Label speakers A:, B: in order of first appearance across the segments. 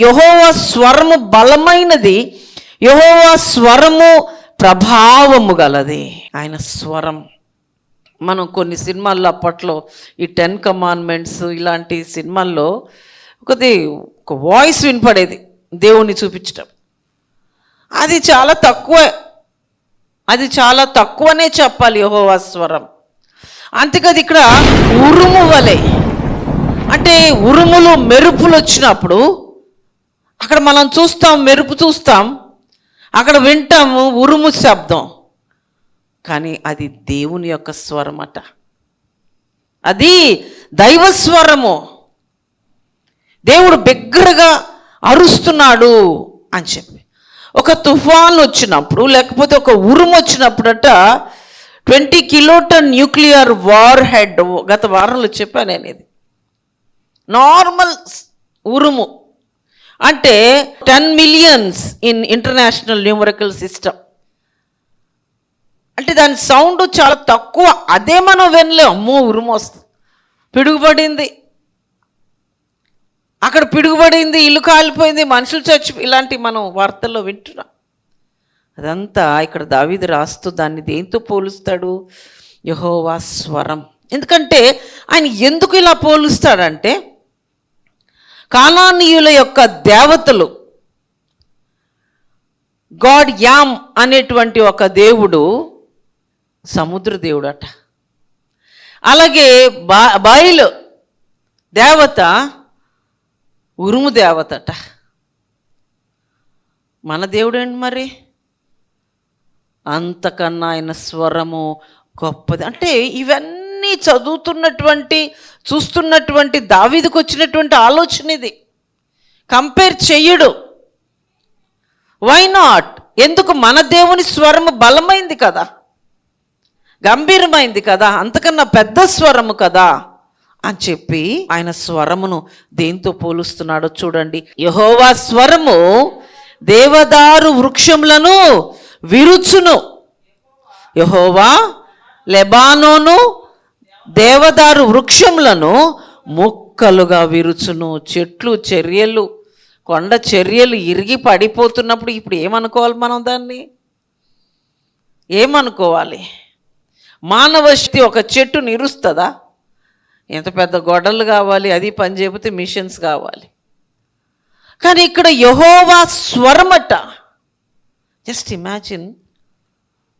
A: యెహోవా స్వరము బలమైనది, యెహోవా స్వరము ప్రభావము గలది. ఆయన స్వరం మనం కొన్ని సినిమాల్లో అప్పట్లో ఈ 10 కమాండ్మెంట్స్ ఇలాంటి సినిమాల్లో ఒక వాయిస్ వినపడేది దేవుణ్ణి చూపించటం. అది చాలా తక్కువనే చెప్పాలి యెహోవా స్వరం. అంతేకాదు ఇక్కడ ఉరుము వలె, అంటే ఉరుములు మెరుపులు వచ్చినప్పుడు అక్కడ మనం చూస్తాం, మెరుపు చూస్తాం, అక్కడ వింటాము ఉరుము శబ్దం, కానీ అది దేవుని యొక్క స్వరం అట. అది దైవస్వరము. దేవుడు బిగ్గరగా అరుస్తున్నాడు అని చెప్పి. ఒక తుఫాన్ వచ్చినప్పుడు లేకపోతే ఒక ఉరుము వచ్చినప్పుడట 20 కిలోటన్ న్యూక్లియర్ వార్ హెడ్, గత వారంలో చెప్పాను నేను. ఇది నార్మల్ ఉరుము అంటే 10 millions in international numerical system. అంటే దాని సౌండ్ చాలా తక్కువ. అదే మనం వినలేం. అమ్మో ఉరుము వస్తుంది, పిడుగుపడింది, అక్కడ పిడుగుపడింది, ఇల్లు కాలిపోయింది, మనుషులు ఇలాంటివి మనం వార్తల్లో వింటున్నాం. అదంతా ఇక్కడ దావీదు రాస్తూ దాన్ని దేంతో పోలుస్తాడు? యెహోవా స్వరం. ఎందుకంటే ఆయన ఎందుకు ఇలా పోలుస్తాడంటే, కానానీయుల యొక్క దేవతలు, గాడ్ యామ్ అనేటువంటి ఒక దేవుడు సముద్ర దేవుడు అట. అలాగే బయలు దేవత ఉరుము దేవత అట. మన దేవుడు ఏంటి మరి? అంతకన్నా ఆయన స్వరము గొప్పది. అంటే ఇవన్నీ చూస్తున్నటువంటి దావీదుకు వచ్చినటువంటి ఆలోచన ఇది. కంపేర్ చెయ్యడు. Why not? ఎందుకు? మన దేవుని స్వరము బలమైంది కదా, గంభీరమైంది కదా, అంతకన్నా పెద్ద స్వరము కదా అని చెప్పి ఆయన స్వరమును దేంతో పోలుస్తున్నాడో చూడండి. యెహోవా స్వరము దేవదారు వృక్షములను విరుచును. యెహోవా లెబానోను దేవదారు వృక్షములను ముక్కలుగా విరుచును. చెట్లు, చర్యలు, కొండ చర్యలు ఇరిగి పడిపోతున్నప్పుడు ఇప్పుడు ఏమనుకోవాలి మనం? దాన్ని ఏమనుకోవాలి? మానవ శక్తి ఒక చెట్టుని ఇరుస్తుందా? ఎంత పెద్ద గొడవలు కావాలి, అది పని చేయకపోతే మిషన్స్ కావాలి. కానీ ఇక్కడ యెహోవా స్వరమట. Just imagine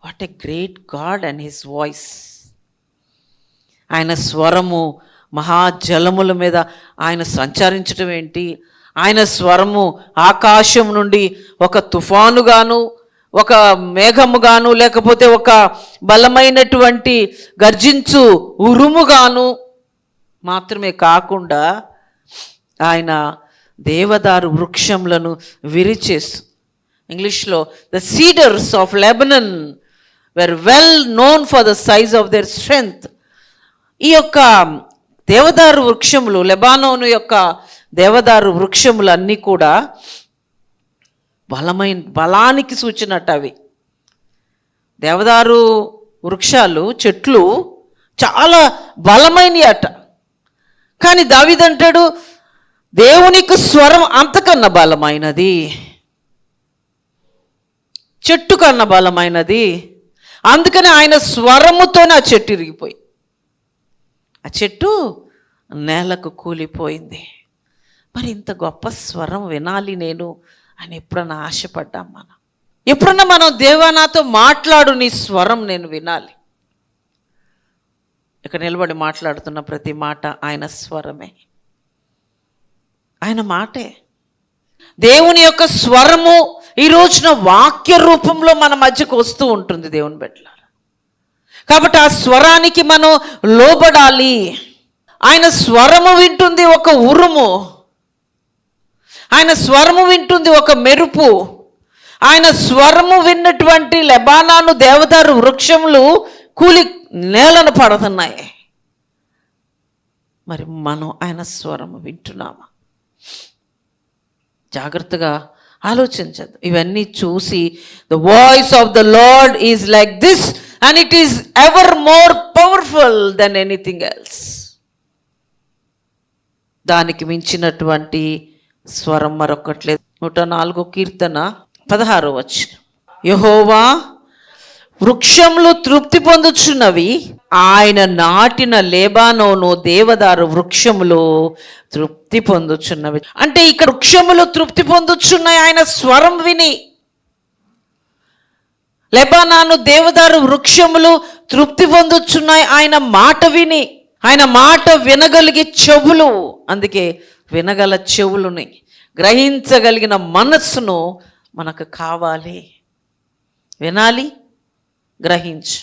A: what a great God and his voice. ఆయన స్వరము మహాజలముల మీద ఆయన సంచరించడం ఏంటి? ఆయన స్వరము ఆకాశం నుండి ఒక తుఫానుగాను, ఒక మేఘముగాను, లేకపోతే ఒక బలమైనటువంటి గర్జించు ఉరుముగాను మాత్రమే కాకుండా ఆయన దేవదారు వృక్షములను విరిచేస్తూ, ఇంగ్లీష్లో the seeders of Lebanon were well known for the size of their strength. ఈ యొక్క దేవదారు వృక్షములు, లెబానోను యొక్క దేవదారు వృక్షములు అన్నీ కూడా బలానికి సూచనట్టు. అవి దేవదారు వృక్షాలు, చెట్లు చాలా బలమైనవి అట. కానీ దావీదు అంటాడు దేవునికి స్వరం అంతకన్నా బలమైనది, చెట్టు కన్నా బలమైనది. అందుకని ఆయన స్వరముతోనే ఆ చెట్టు ఇరిగిపోయి, ఆ చెట్టు నేలకు కూలిపోయింది. మరి ఇంత గొప్ప స్వరం వినాలి నేను అని ఎప్పుడన్నా ఆశపడ్డాం మనం? ఎప్పుడన్నా మనం దేవా నాతో మాట్లాడు, నీ స్వరం నేను వినాలి. ఇక్కడ నిలబడి మాట్లాడుతున్న ప్రతి మాట ఆయన స్వరమే, ఆయన మాటే. దేవుని యొక్క స్వరము ఈ రోజున వాక్య రూపంలో మన మధ్యకు వస్తూ ఉంటుంది దేవుని బిడ్డలారా. కాబట్టి ఆ స్వరానికి మనం లోబడాలి. ఆయన స్వరము వింటుంది ఒక ఉరుము, ఆయన స్వరము వింటుంది ఒక మెరుపు. ఆయన స్వరము విన్నటువంటి లెబానాను దేవదారు వృక్షములు కూలి నేలను పడుతున్నాయి. మరి మనం ఆయన స్వరము వింటున్నామా? జాగ్రత్తగా ఆలోచించద్దు. ఇవన్నీ చూసి the voice of the lord is like this and it is ever more powerful than anything else. దానికి మించినటువంటి స్వరం మరొకట్లేదు. 104 కీర్తన 16 వచనం. యెహోవా వృక్షములు తృప్తి పొందుచున్నవి, ఆయన నాటిన లెబానోను దేవదారు వృక్షములు తృప్తి పొందుచున్నవి. అంటే ఇక్కడ వృక్షములు తృప్తి పొందుచున్నాయి ఆయన స్వరం విని. లెబానాను దేవదారు వృక్షములు తృప్తి పొందుచున్నాయి ఆయన మాట విని. ఆయన మాట వినగలిగే చెవులు, అందుకే వినగల చెవులుని, గ్రహించగలిగిన మనస్సును మనకు కావాలి. వినాలి, గ్రహించు.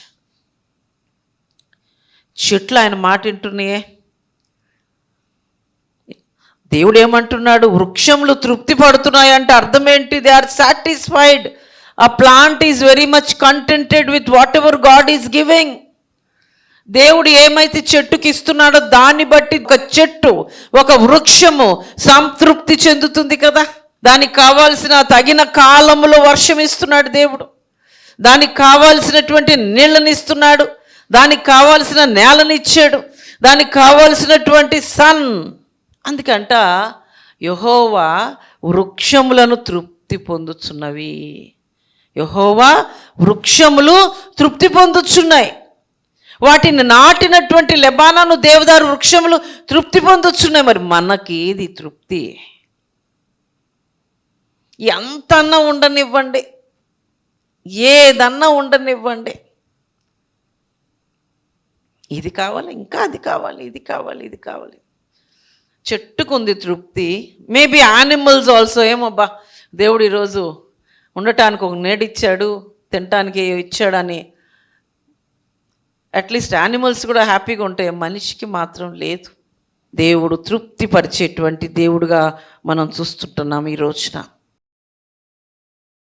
A: చెట్లు ఆయన మాట వింటున్నాయే. దేవుడు ఏమంటున్నాడు? వృక్షములు తృప్తి పడుతున్నాయి అంటే అర్థం ఏంటి? They are satisfied. A plant is very much contented with whatever God is giving. దేవుడు ఏమైతే చెట్టుకి ఇస్తున్నాడో దాన్ని బట్టి ఒక చెట్టు, ఒక వృక్షము సంతృప్తి చెందుతుంది కదా. దానికి కావాల్సిన తగిన కాలంలో వర్షం ఇస్తున్నాడు దేవుడు, దానికి కావాల్సినటువంటి నీళ్ళని ఇస్తున్నాడు, దానికి కావాల్సిన నేలని ఇచ్చాడు, దానికి కావాల్సినటువంటి సన్. అందుకంట యెహోవా వృక్షములను తృప్తి పొందుచున్నవి. యెహోవా వృక్షములు తృప్తి పొందుచున్నాయి. వాటిని నాటినటువంటి లెబానాను దేవదారు వృక్షములు తృప్తి పొందుచున్నాయి. మరి మనకి ఏది తృప్తి? ఎంతన్నా ఉండనివ్వండి, ఏదన్నా ఉండనివ్వండి, ఇది కావాలి, ఇంకా అది కావాలి, ఇది కావాలి, ఇది కావాలి. చెట్టుకుంది తృప్తి. మేబీ యానిమల్స్ ఆల్సో, ఏమబ్బా దేవుడు ఈరోజు ఉండటానికి ఒక నేడిచ్చాడు, తినటానికి ఇచ్చాడని అట్లీస్ట్ యానిమల్స్ కూడా హ్యాపీగా ఉంటాయి, మనిషికి మాత్రం లేదు. దేవుడు తృప్తి పరిచేటువంటి దేవుడుగా మనం చూస్తుంటున్నాం ఈ రోజున.